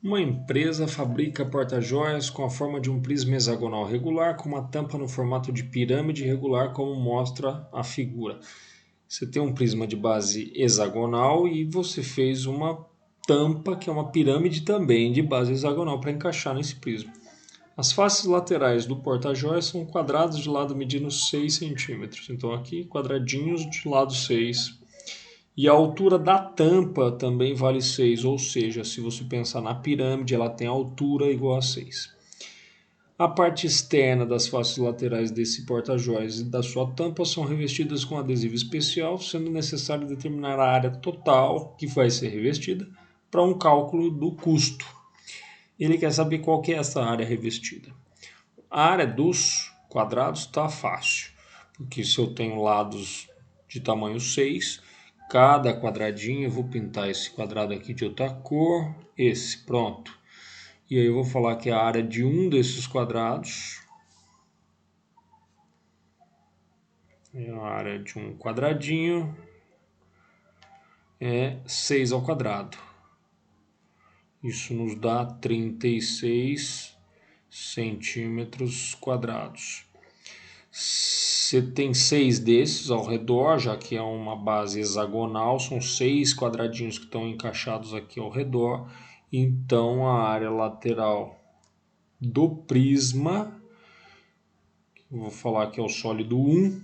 Uma empresa fabrica porta-joias com a forma de um prisma hexagonal regular com uma tampa no formato de pirâmide regular, como mostra a figura. Você tem um prisma de base hexagonal e você fez uma tampa, que é uma pirâmide também de base hexagonal, para encaixar nesse prisma. As faces laterais do porta-joias são quadrados de lado medindo 6 centímetros. Então aqui, quadradinhos de lado 6. E a altura da tampa também vale 6, ou seja, se você pensar na pirâmide, ela tem altura igual a 6. A parte externa das faces laterais desse porta-joias e da sua tampa são revestidas com adesivo especial, sendo necessário determinar a área total que vai ser revestida para um cálculo do custo. Ele quer saber qual que é essa área revestida. A área dos quadrados está fácil, porque se eu tenho lados de tamanho 6, cada quadradinho eu vou pintar esse quadrado aqui de outra cor, esse, pronto. E aí eu vou falar que a área de um desses quadrados é a área de um quadradinho, é 6 ao quadrado. Isso nos dá 36 centímetros quadrados. Você tem 6 desses ao redor, já que é uma base hexagonal, são 6 quadradinhos que estão encaixados aqui ao redor. Então a área lateral do prisma, vou falar que é o sólido 1,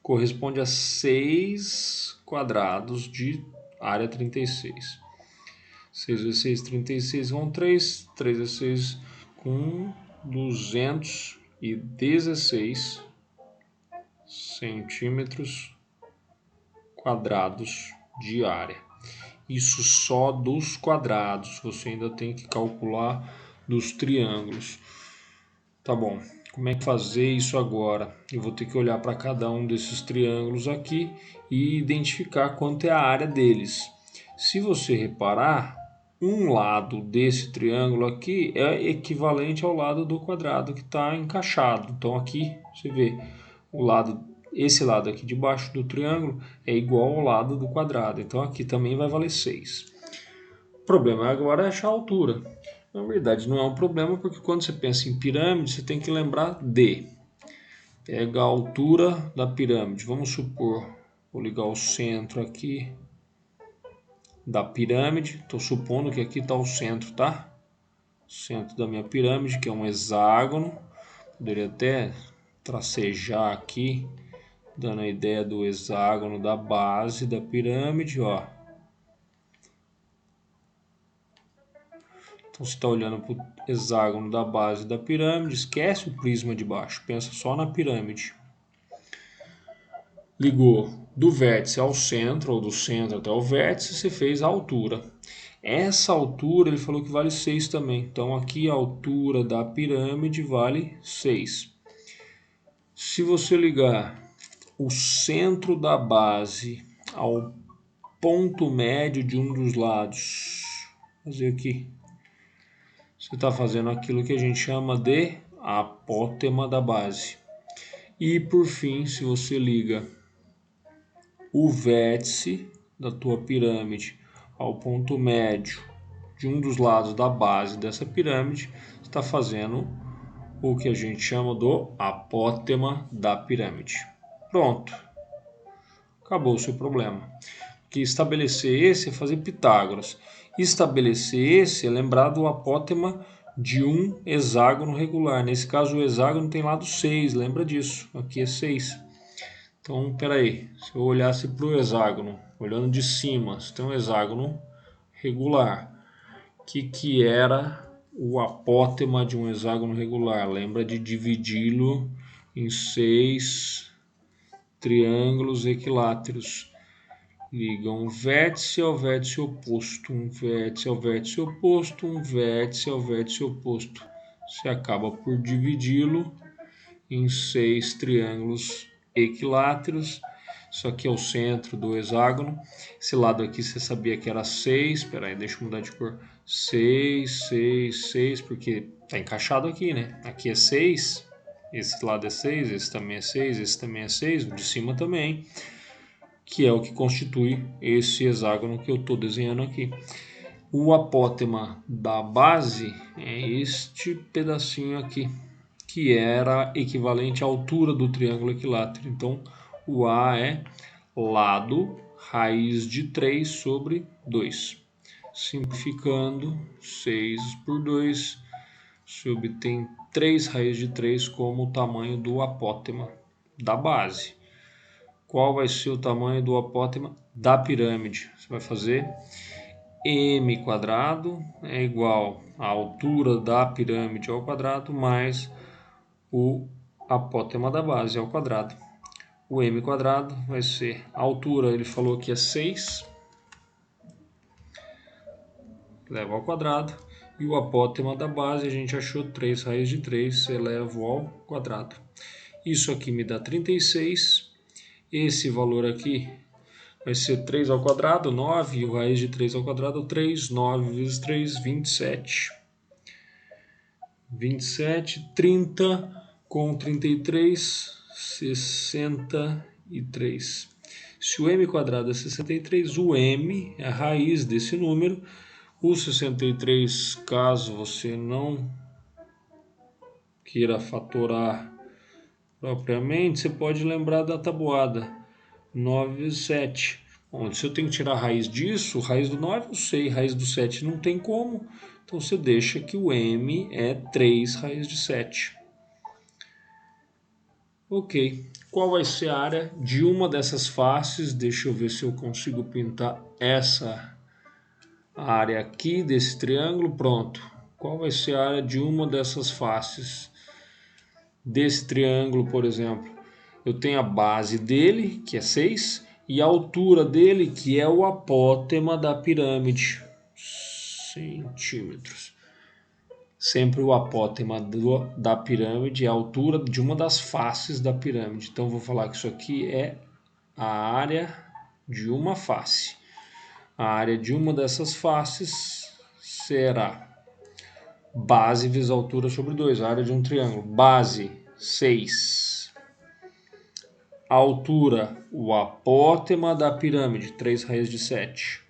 corresponde a 6 quadrados de área 36. 6 vezes 6, 36 vão 3. 3 vezes 6 com 216 centímetros quadrados de área. Isso só dos quadrados. Você ainda tem que calcular dos triângulos. Tá bom. Como é que fazer isso agora? Eu vou ter que olhar para cada um desses triângulos aqui e identificar quanto é a área deles. Se você reparar, um lado desse triângulo aqui é equivalente ao lado do quadrado que está encaixado. Então aqui você vê esse lado aqui de baixo do triângulo é igual ao lado do quadrado. Então aqui também vai valer 6. O problema agora é achar a altura. Na verdade, não é um problema, porque quando você pensa em pirâmide, você tem que lembrar de. Pega a altura da pirâmide. Vamos supor, vou ligar o centro aqui da pirâmide. Estou supondo que aqui está o centro, tá? O centro da minha pirâmide, que é um hexágono. Poderia até tracejar aqui, dando a ideia do hexágono da base da pirâmide, ó. Então você está olhando para o hexágono da base da pirâmide, esquece o prisma de baixo, pensa só na pirâmide. Ligou do vértice ao centro, ou do centro até o vértice, você fez a altura. Essa altura ele falou que vale 6 também. Então aqui a altura da pirâmide vale 6. Se você ligar o centro da base ao ponto médio de um dos lados, vou fazer aqui. Você está fazendo aquilo que a gente chama de apótema da base. E por fim, se você liga o vértice da tua pirâmide ao ponto médio de um dos lados da base dessa pirâmide, está fazendo o que a gente chama do apótema da pirâmide. Pronto. Acabou o seu problema. Que estabelecer esse é fazer Pitágoras. Estabelecer esse é lembrar do apótema de um hexágono regular. Nesse caso, o hexágono tem lado 6, lembra disso. Aqui é 6. Então, peraí, se eu olhasse para o hexágono, olhando de cima, você tem um hexágono regular. O que era o apótema de um hexágono regular? Lembra de dividi-lo em 6 triângulos equiláteros. Liga um vértice ao vértice oposto, um vértice ao vértice oposto, um vértice ao vértice oposto. Você acaba por dividi-lo em 6 triângulos equiláteros. Isso aqui é o centro do hexágono. Esse lado aqui você sabia que era 6. Espera aí, deixa eu mudar de cor. 6, 6, 6, porque está encaixado aqui, né? Aqui é 6. Esse lado é 6, esse também é 6, esse também é 6, o de cima também, que é o que constitui esse hexágono que eu estou desenhando aqui. O apótema da base é este pedacinho aqui, que era equivalente à altura do triângulo equilátero. Então, o A é lado raiz de 3 sobre 2. Simplificando, 6 por 2, se obtém 3 raiz de 3 como o tamanho do apótema da base. Qual vai ser o tamanho do apótema da pirâmide? Você vai fazer m quadrado é igual à altura da pirâmide ao quadrado mais o apótema da base ao quadrado. O m quadrado vai ser a altura, ele falou que é 6, eleva ao quadrado, e o apótema da base a gente achou 3 raiz de 3, eleva ao quadrado. Isso aqui me dá 36, esse valor aqui vai ser 3 ao quadrado, 9, e o raiz de 3 ao quadrado, 3, 9 vezes 3, 27. 27, 30 com 33, 63. Se o m quadrado é 63, o m é a raiz desse número. O 63, caso você não queira fatorar propriamente, você pode lembrar da tabuada. 9 vezes 7. Bom, se eu tenho que tirar a raiz disso, raiz do 9 eu sei, raiz do 7 não tem como. Então você deixa que o m é 3 raiz de 7. Ok, qual vai ser a área de uma dessas faces? Deixa eu ver se eu consigo pintar essa área aqui desse triângulo. Pronto. Qual vai ser a área de uma dessas faces desse triângulo, por exemplo? Eu tenho a base dele, que é 6, e a altura dele, que é o apótema da pirâmide, centímetros. Sempre o apótema da pirâmide é a altura de uma das faces da pirâmide. Então, vou falar que isso aqui é a área de uma face. A área de uma dessas faces será base vezes altura sobre 2, a área de um triângulo. Base, 6. Altura, o apótema da pirâmide, 3 raiz de 7.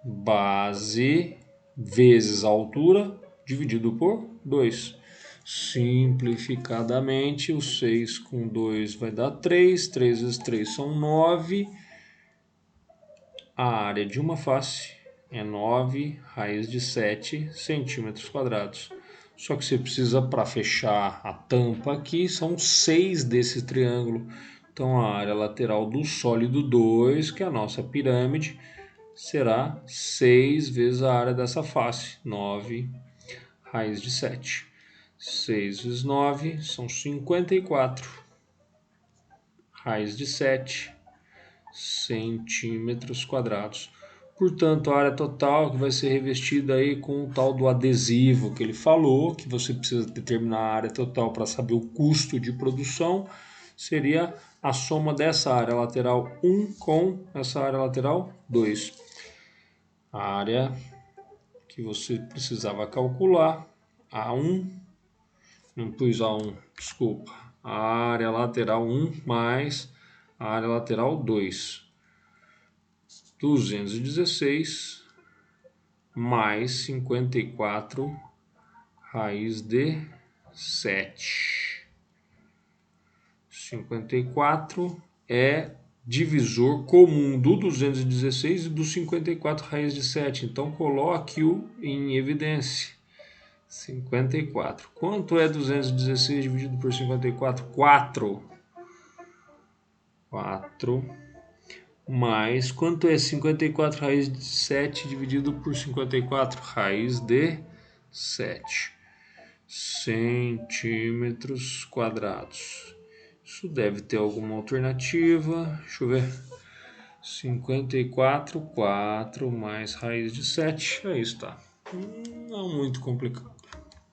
Base vezes a altura, dividido por 2. Simplificadamente, o 6 com 2 vai dar 3. 3 vezes 3 são 9. A área de uma face é 9 raiz de 7 centímetros quadrados. Só que você precisa, para fechar a tampa aqui, são 6 desse triângulo. Então, a área lateral do sólido 2, que é a nossa pirâmide, será 6 vezes a área dessa face, 9 raiz de 7. 6 vezes 9 são 54 raiz de 7 centímetros quadrados. Portanto, a área total que vai ser revestida aí com o tal do adesivo que ele falou, que você precisa determinar a área total para saber o custo de produção, seria a soma dessa área lateral 1 com essa área lateral 2. A área que você precisava calcular, A1, não pus A1, desculpa, a área lateral 1 mais a área lateral 2. 216 mais 54 raiz de 7. 54 é divisor comum do 216 e do 54 raiz de 7. Então, coloque-o em evidência. 54. Quanto é 216 dividido por 54? 4. 4. Mais, quanto é 54 raiz de 7 dividido por 54? Raiz de 7 centímetros quadrados. Isso deve ter alguma alternativa. Deixa eu ver. 54, 4 mais raiz de 7. Aí está. Não muito complicado.